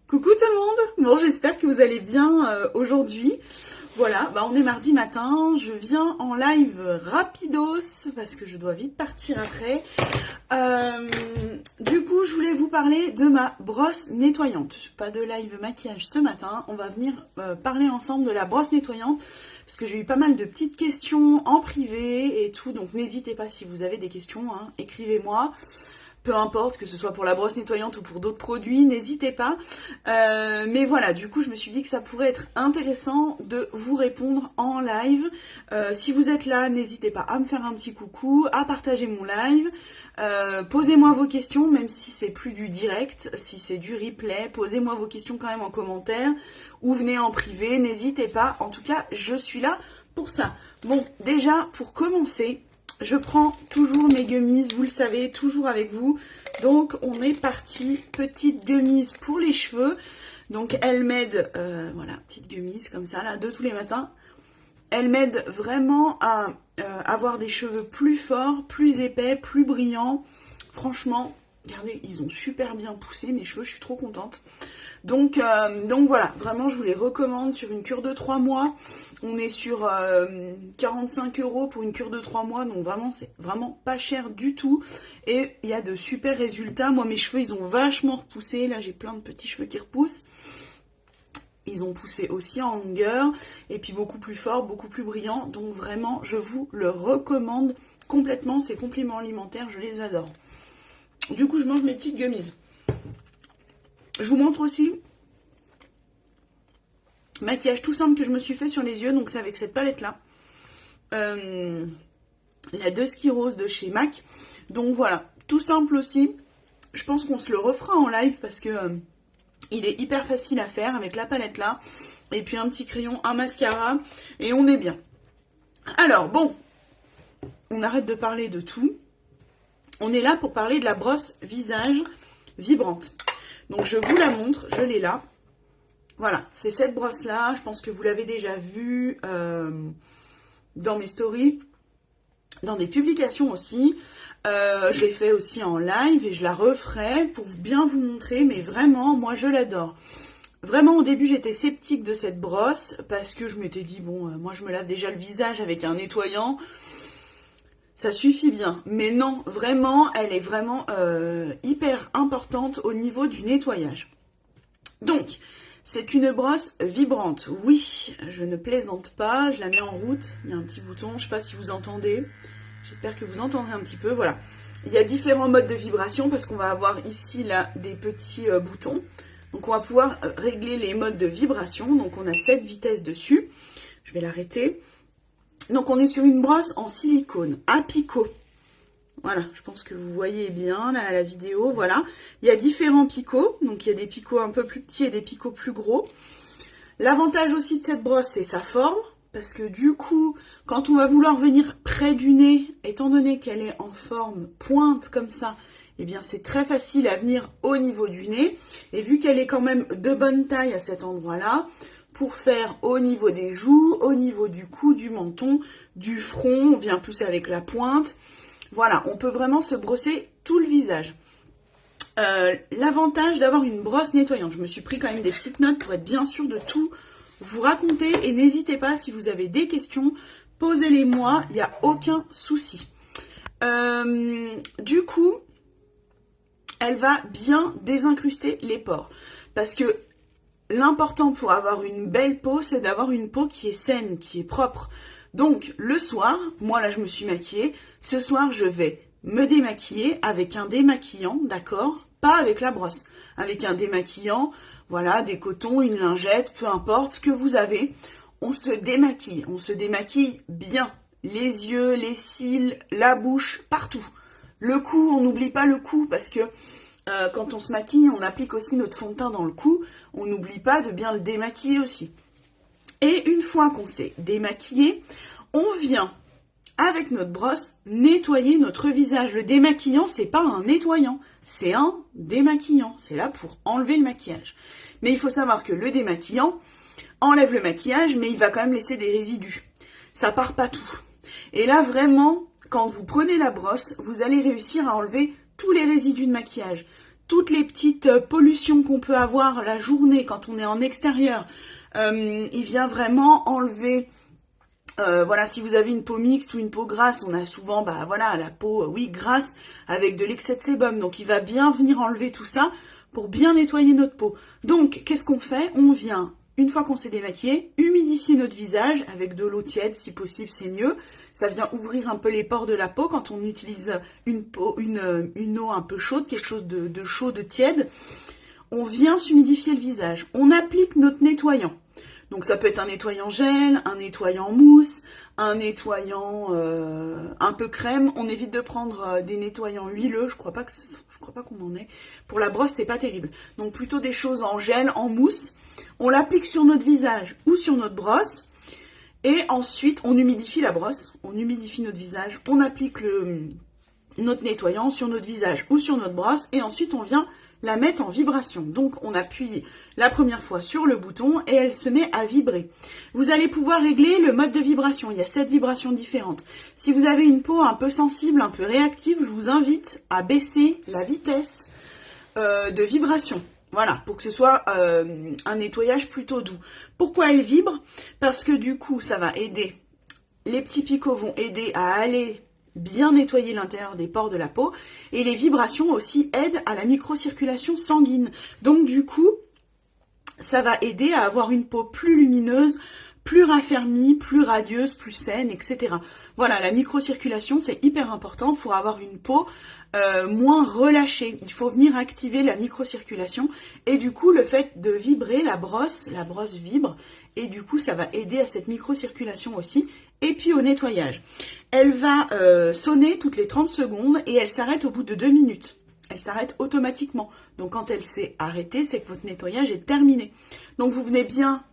Coucou tout le monde. Bon, j'espère que vous allez bien aujourd'hui. Voilà, on est mardi matin, je viens en live rapidos parce que je dois vite partir après. Du coup, je voulais vous parler de ma brosse nettoyante. Pas de live maquillage ce matin, on va venir parler ensemble de la brosse nettoyante parce que j'ai eu pas mal de petites questions en privé et tout, donc n'hésitez pas si vous avez des questions, hein, écrivez-moi. Peu importe, que ce soit pour la brosse nettoyante ou pour d'autres produits, n'hésitez pas. Mais voilà, du coup, je me suis dit que ça pourrait être intéressant de vous répondre en live. Si vous êtes là, n'hésitez pas à me faire un petit coucou, à partager mon live. Posez-moi vos questions, même si c'est plus du direct, si c'est du replay. Posez-moi vos questions quand même en commentaire ou venez en privé, n'hésitez pas. En tout cas, je suis là pour ça. Bon, déjà, pour commencer... Je prends toujours mes gummies, vous le savez, toujours avec vous. Donc, on est parti. Petite gummies pour les cheveux. Donc, elle m'aide, voilà, petite gummies comme ça, là, de tous les matins. Elle m'aide vraiment à avoir des cheveux plus forts, plus épais, plus brillants. Franchement, regardez, ils ont super bien poussé, mes cheveux, je suis trop contente. Donc voilà, vraiment je vous les recommande sur une cure de 3 mois. On est sur 45 € pour une cure de 3 mois, donc vraiment c'est vraiment pas cher du tout. Et il y a de super résultats. Moi mes cheveux ils ont vachement repoussé, là j'ai plein de petits cheveux qui repoussent. Ils ont poussé aussi en longueur et puis beaucoup plus fort, beaucoup plus brillant. Donc vraiment je vous le recommande complètement, ces compléments alimentaires, je les adore. Du coup je mange mes petites gummies. Je vous montre aussi maquillage tout simple que je me suis fait sur les yeux. Donc c'est avec cette palette là. La Dusky Rose de chez MAC. Donc voilà, tout simple aussi. Je pense qu'on se le refera en live parce que il est hyper facile à faire avec la palette là. Et puis un petit crayon, un mascara. Et on est bien. Alors bon, on arrête de parler de tout. On est là pour parler de la brosse visage vibrante. Donc je vous la montre, je l'ai là. Voilà, c'est cette brosse-là. Je pense que vous l'avez déjà vue dans mes stories, dans des publications aussi. Je l'ai fait aussi en live et je la referai pour bien vous montrer. Mais vraiment, moi je l'adore. Vraiment au début j'étais sceptique de cette brosse parce que je m'étais dit, bon, moi je me lave déjà le visage avec un nettoyant. Ça suffit bien, mais non, vraiment, elle est vraiment hyper importante au niveau du nettoyage. Donc, c'est une brosse vibrante. Oui, je ne plaisante pas, je la mets en route. Il y a un petit bouton, je ne sais pas si vous entendez. J'espère que vous entendrez un petit peu, voilà. Il y a différents modes de vibration parce qu'on va avoir ici, là, des petits boutons. Donc, on va pouvoir régler les modes de vibration. Donc, on a 7 vitesses dessus. Je vais l'arrêter. Donc on est sur une brosse en silicone à picot. Voilà, je pense que vous voyez bien là, la vidéo, voilà. Il y a différents picots, donc il y a des picots un peu plus petits et des picots plus gros. L'avantage aussi de cette brosse, c'est sa forme, parce que du coup, quand on va vouloir venir près du nez, étant donné qu'elle est en forme pointe comme ça, eh bien c'est très facile à venir au niveau du nez. Et vu qu'elle est quand même de bonne taille à cet endroit-là, pour faire au niveau des joues, au niveau du cou, du menton, du front, on vient plus avec la pointe. Voilà, on peut vraiment se brosser tout le visage. L'avantage d'avoir une brosse nettoyante, je me suis pris quand même des petites notes pour être bien sûr de tout vous raconter. Et n'hésitez pas, si vous avez des questions, posez-les moi, il n'y a aucun souci. Du coup, elle va bien désincruster les pores. Parce que l'important pour avoir une belle peau, c'est d'avoir une peau qui est saine, qui est propre. Donc, le soir, moi là je me suis maquillée, ce soir je vais me démaquiller avec un démaquillant, d'accord? Pas avec la brosse, avec un démaquillant, voilà, des cotons, une lingette, peu importe ce que vous avez. On se démaquille bien. Les yeux, les cils, la bouche, partout. Le cou, on n'oublie pas le cou parce que quand on se maquille, on applique aussi notre fond de teint dans le cou. On n'oublie pas de bien le démaquiller aussi. Et une fois qu'on s'est démaquillé, on vient, avec notre brosse, nettoyer notre visage. Le démaquillant, c'est pas un nettoyant, c'est un démaquillant. C'est là pour enlever le maquillage. Mais il faut savoir que le démaquillant enlève le maquillage, mais il va quand même laisser des résidus. Ça part pas tout. Et là, vraiment, quand vous prenez la brosse, vous allez réussir à enlever tous les résidus de maquillage. toutes les petites pollutions qu'on peut avoir la journée quand on est en extérieur. Il vient vraiment enlever... voilà, si vous avez une peau mixte ou une peau grasse, on a souvent, voilà, la peau, oui, grasse, avec de l'excès de sébum. Donc, il va bien venir enlever tout ça pour bien nettoyer notre peau. Donc, qu'est-ce qu'on fait? On vient, une fois qu'on s'est démaquillé, humidifier notre visage avec de l'eau tiède, si possible, c'est mieux. Ça vient ouvrir un peu les pores de la peau quand on utilise une eau un peu chaude, quelque chose de chaud, de tiède. On vient s'humidifier le visage. On applique notre nettoyant. Donc ça peut être un nettoyant gel, un nettoyant mousse, un nettoyant un peu crème. On évite de prendre des nettoyants huileux, je crois pas qu'on en ait. Pour la brosse, c'est pas terrible. Donc plutôt des choses en gel, en mousse. On l'applique sur notre visage ou sur notre brosse. Et ensuite, on humidifie la brosse, on humidifie notre visage, on applique notre nettoyant sur notre visage ou sur notre brosse. Et ensuite, on vient la mettre en vibration. Donc, on appuie la première fois sur le bouton et elle se met à vibrer. Vous allez pouvoir régler le mode de vibration. Il y a 7 vibrations différentes. Si vous avez une peau un peu sensible, un peu réactive, je vous invite à baisser la vitesse de vibration. Voilà, pour que ce soit un nettoyage plutôt doux. Pourquoi elle vibre? Parce que du coup, ça va aider. Les petits picots vont aider à aller bien nettoyer l'intérieur des pores de la peau. Et les vibrations aussi aident à la microcirculation sanguine. Donc du coup, ça va aider à avoir une peau plus lumineuse, plus raffermie, plus radieuse, plus saine, etc. Voilà, la microcirculation, c'est hyper important pour avoir une peau moins relâchée. Il faut venir activer la microcirculation. Et du coup, le fait de vibrer, la brosse vibre. Et du coup, ça va aider à cette microcirculation aussi. Et puis au nettoyage. Elle va sonner toutes les 30 secondes et elle s'arrête au bout de 2 minutes. Elle s'arrête automatiquement. Donc quand elle s'est arrêtée, c'est que votre nettoyage est terminé. Donc vous venez bien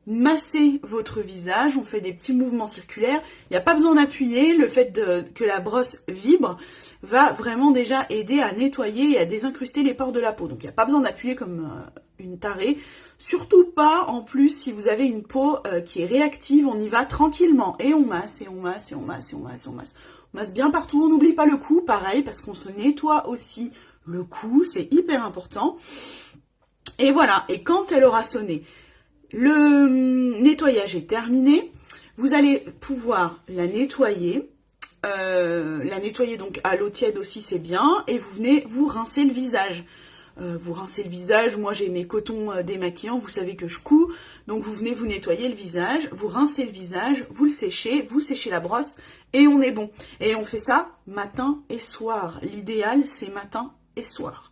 masser votre visage, on fait des petits mouvements circulaires. Il n'y a pas besoin d'appuyer, le fait que la brosse vibre va vraiment déjà aider à nettoyer et à désincruster les pores de la peau. Donc il n'y a pas besoin d'appuyer comme une tarée. Surtout pas en plus si vous avez une peau qui est réactive, on y va tranquillement. Et on masse, et on masse, et on masse, et on masse, et on masse. On masse bien partout, on n'oublie pas le cou, pareil, parce qu'on se nettoie aussi le cou, c'est hyper important. Et voilà, et quand elle aura sonné, le nettoyage est terminé, vous allez pouvoir la nettoyer donc à l'eau tiède aussi, c'est bien, et vous venez vous rincer le visage. Vous rincez le visage, moi j'ai mes cotons démaquillants, vous savez que je couds, donc vous venez vous nettoyer le visage, vous rincez le visage, vous séchez la brosse, et on est bon. Et on fait ça matin et soir. L'idéal, c'est matin et soir.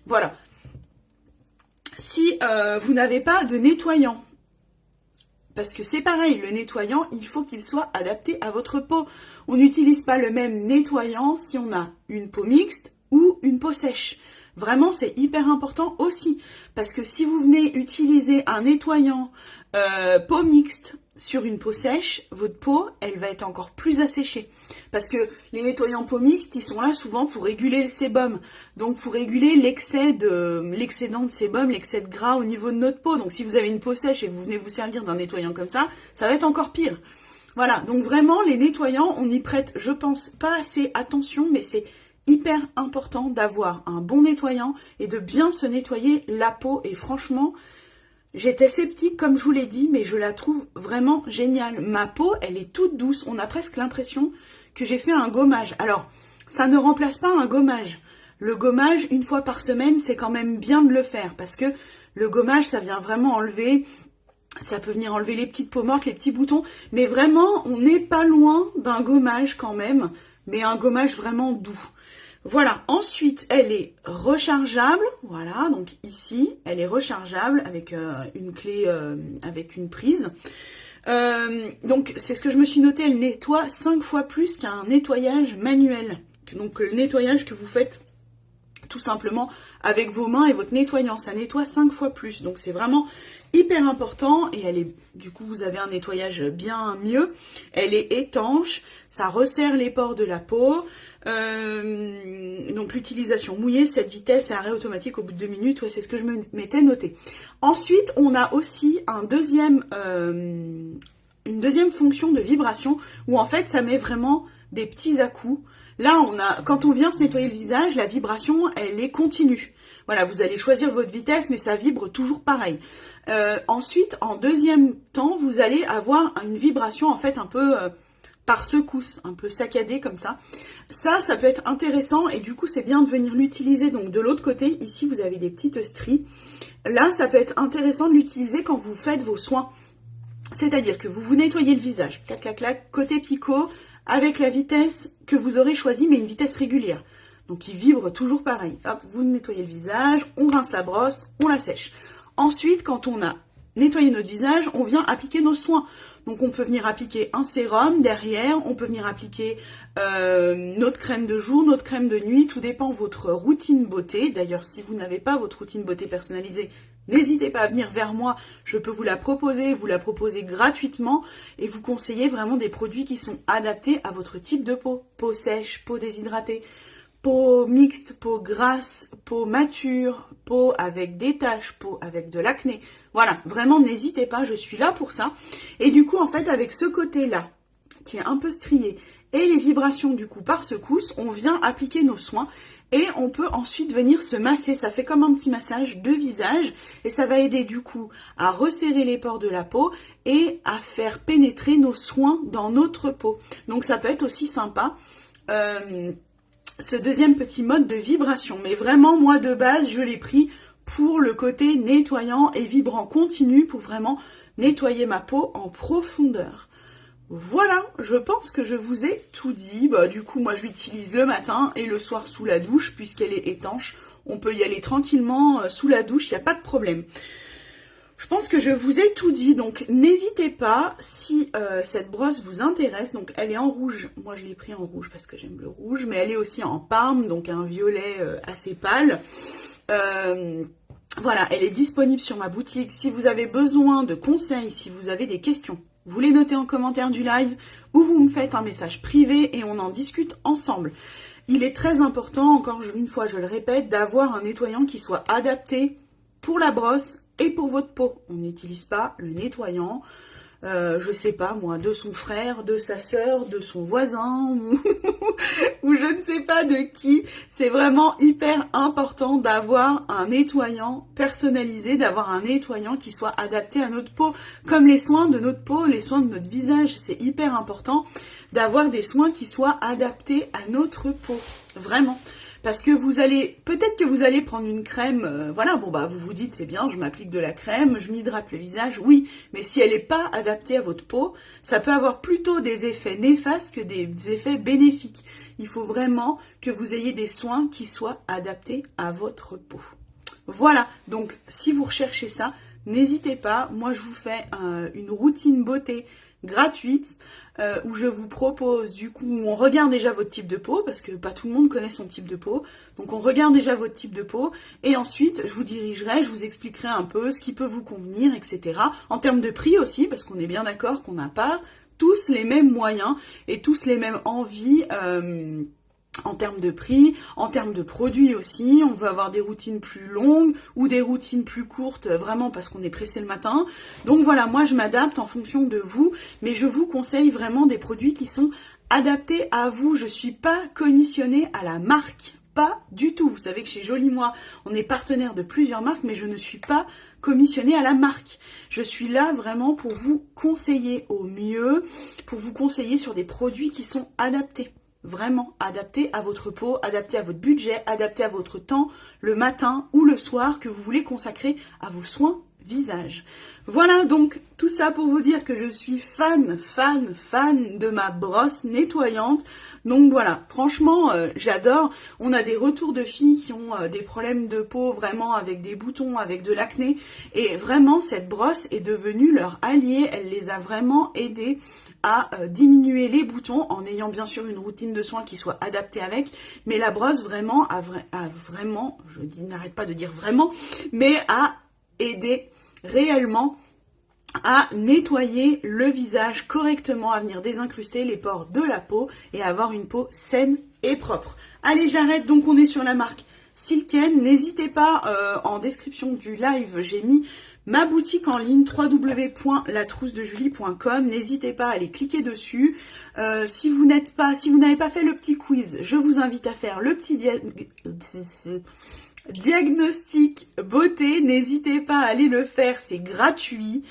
Voilà. Si vous n'avez pas de nettoyant, parce que c'est pareil, le nettoyant, il faut qu'il soit adapté à votre peau. On n'utilise pas le même nettoyant si on a une peau mixte ou une peau sèche. Vraiment, c'est hyper important aussi. Parce que si vous venez utiliser un nettoyant peau mixte sur une peau sèche, votre peau, elle va être encore plus asséchée. Parce que les nettoyants peau mixte, ils sont là souvent pour réguler le sébum. Donc pour réguler l'excédent de sébum, l'excès de gras au niveau de notre peau. Donc si vous avez une peau sèche et que vous venez vous servir d'un nettoyant comme ça va être encore pire. Voilà, donc vraiment les nettoyants, on y prête, je pense, pas assez attention, mais c'est hyper important d'avoir un bon nettoyant et de bien se nettoyer la peau. Et franchement, j'étais sceptique comme je vous l'ai dit, mais je la trouve vraiment géniale. Ma peau, elle est toute douce. On a presque l'impression que j'ai fait un gommage. Alors, ça ne remplace pas un gommage. Le gommage, une fois par semaine, c'est quand même bien de le faire parce que le gommage, ça vient vraiment enlever... Ça peut venir enlever les petites peaux mortes, les petits boutons. Mais vraiment, on n'est pas loin d'un gommage quand même, mais un gommage vraiment doux. Voilà, ensuite elle est rechargeable, voilà, donc ici elle est rechargeable avec une clé, avec une prise. Donc c'est ce que je me suis noté, elle nettoie 5 fois plus qu'un nettoyage manuel. Donc le nettoyage que vous faites tout simplement avec vos mains et votre nettoyant, ça nettoie 5 fois plus. Donc c'est vraiment hyper important et elle est, du coup vous avez un nettoyage bien mieux. Elle est étanche, ça resserre les pores de la peau. Donc l'utilisation mouillée, cette vitesse et arrêt automatique au bout de 2 minutes, ouais, c'est ce que je m'étais noté. Ensuite, on a aussi une deuxième fonction de vibration où en fait ça met vraiment des petits à-coups. Là, quand on vient se nettoyer le visage, la vibration, elle est continue. Voilà, vous allez choisir votre vitesse, mais ça vibre toujours pareil. Ensuite, en deuxième temps, vous allez avoir une vibration en fait un peu par secousse, un peu saccadée comme ça. Ça peut être intéressant et du coup, c'est bien de venir l'utiliser. Donc de l'autre côté, ici, vous avez des petites stries. Là, ça peut être intéressant de l'utiliser quand vous faites vos soins. C'est-à-dire que vous vous nettoyez le visage, clac, clac, clac, côté picot, avec la vitesse que vous aurez choisie, mais une vitesse régulière. Donc il vibre toujours pareil. Hop, vous nettoyez le visage, on rince la brosse, on la sèche. Ensuite, quand on a nettoyé notre visage, on vient appliquer nos soins. Donc on peut venir appliquer un sérum derrière, on peut venir appliquer notre crème de jour, notre crème de nuit, tout dépend de votre routine beauté. D'ailleurs, si vous n'avez pas votre routine beauté personnalisée, n'hésitez pas à venir vers moi, je peux vous la proposer gratuitement et vous conseiller vraiment des produits qui sont adaptés à votre type de peau. Peau sèche, peau déshydratée, peau mixte, peau grasse, peau mature, peau avec des taches, peau avec de l'acné. Voilà, vraiment n'hésitez pas, je suis là pour ça. Et du coup, en fait, avec ce côté-là, qui est un peu strié, et les vibrations du coup par secousse, on vient appliquer nos soins et on peut ensuite venir se masser. Ça fait comme un petit massage de visage et ça va aider du coup à resserrer les pores de la peau et à faire pénétrer nos soins dans notre peau. Donc ça peut être aussi sympa. Ce deuxième petit mode de vibration. Mais vraiment, moi de base, je l'ai pris pour le côté nettoyant et vibrant continu pour vraiment nettoyer ma peau en profondeur. Voilà, je pense que je vous ai tout dit. Du coup, moi je l'utilise le matin et le soir sous la douche puisqu'elle est étanche. On peut y aller tranquillement sous la douche, il n'y a pas de problème. Je pense que je vous ai tout dit, donc n'hésitez pas si cette brosse vous intéresse. Donc elle est en rouge, moi je l'ai pris en rouge parce que j'aime le rouge, mais elle est aussi en parme, donc un violet assez pâle. Voilà, elle est disponible sur ma boutique. Si vous avez besoin de conseils, si vous avez des questions, vous les notez en commentaire du live ou vous me faites un message privé et on en discute ensemble. Il est très important, encore une fois je le répète, d'avoir un nettoyant qui soit adapté pour la brosse et pour votre peau. On n'utilise pas le nettoyant, je sais pas moi, de son frère, de sa sœur, de son voisin ou je ne sais pas de qui. C'est vraiment hyper important d'avoir un nettoyant personnalisé, d'avoir un nettoyant qui soit adapté à notre peau, comme les soins de notre peau, les soins de notre visage. C'est hyper important d'avoir des soins qui soient adaptés à notre peau, vraiment. Parce que peut-être que vous allez prendre une crème, voilà, bon bah vous vous dites c'est bien, je m'applique de la crème, je m'hydrate le visage, oui, mais si elle n'est pas adaptée à votre peau, ça peut avoir plutôt des effets néfastes que des effets bénéfiques. Il faut vraiment que vous ayez des soins qui soient adaptés à votre peau. Voilà, donc si vous recherchez ça, n'hésitez pas, moi je vous fais une routine beauté gratuite où je vous propose du coup, on regarde déjà votre type de peau parce que pas tout le monde connaît son type de peau, donc on regarde déjà votre type de peau et ensuite je vous dirigerai, je vous expliquerai un peu ce qui peut vous convenir, etc. En termes de prix aussi, parce qu'on est bien d'accord qu'on n'a pas tous les mêmes moyens et tous les mêmes envies en termes de prix, en termes de produits aussi. On veut avoir des routines plus longues ou des routines plus courtes, vraiment parce qu'on est pressé le matin. Donc voilà, moi je m'adapte en fonction de vous, mais je vous conseille vraiment des produits qui sont adaptés à vous. Je ne suis pas commissionnée à la marque, pas du tout. Vous savez que chez Jolie Moi, on est partenaire de plusieurs marques, mais je ne suis pas commissionnée à la marque. Je suis là vraiment pour vous conseiller au mieux, pour vous conseiller sur des produits qui sont adaptés. Vraiment adapté à votre peau, adapté à votre budget, adapté à votre temps, le matin ou le soir que vous voulez consacrer à vos soins visage. Voilà donc tout ça pour vous dire que je suis fan de ma brosse nettoyante. Donc voilà, franchement j'adore. On a des retours de filles qui ont des problèmes de peau vraiment avec des boutons, avec de l'acné. Et vraiment cette brosse est devenue leur allié. Elle les a vraiment aidées à diminuer les boutons en ayant bien sûr une routine de soins qui soit adaptée avec, mais la brosse vraiment a vraiment, n'arrête pas de dire vraiment, mais a aidé réellement à nettoyer le visage correctement, à venir désincruster les pores de la peau et à avoir une peau saine et propre. Allez, j'arrête, donc on est sur la marque Silken. N'hésitez pas, en description du live, j'ai mis ma boutique en ligne www.latroussedejulie.com. N'hésitez pas à aller cliquer dessus. Si vous n'avez pas fait le petit quiz, je vous invite à faire le petit Diagnostic beauté, n'hésitez pas à aller le faire, c'est gratuit.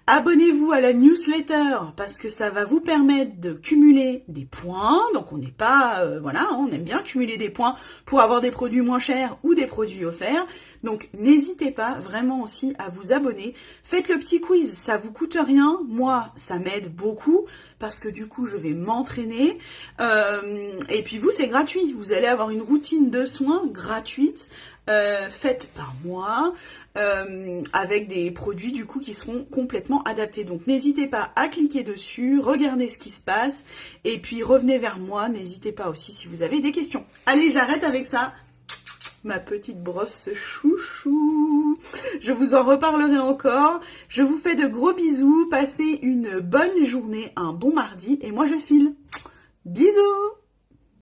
Abonnez-vous à la newsletter parce que ça va vous permettre de cumuler des points. Donc on n'est pas, voilà, on aime bien cumuler des points pour avoir des produits moins chers ou des produits offerts. Donc n'hésitez pas vraiment aussi à vous abonner. Faites le petit quiz, ça vous coûte rien. Moi, ça m'aide beaucoup parce que du coup, je vais m'entraîner. Et puis vous, c'est gratuit. Vous allez avoir une routine de soins gratuite. Faite par moi avec des produits du coup qui seront complètement adaptés. Donc n'hésitez pas à cliquer dessus, regardez ce qui se passe et puis revenez vers moi. N'hésitez pas aussi si vous avez des questions. Allez, j'arrête avec ça. Ma petite brosse chouchou. Je vous en reparlerai encore. Je vous fais de gros bisous. Passez une bonne journée, un bon mardi et moi je file. Bisous.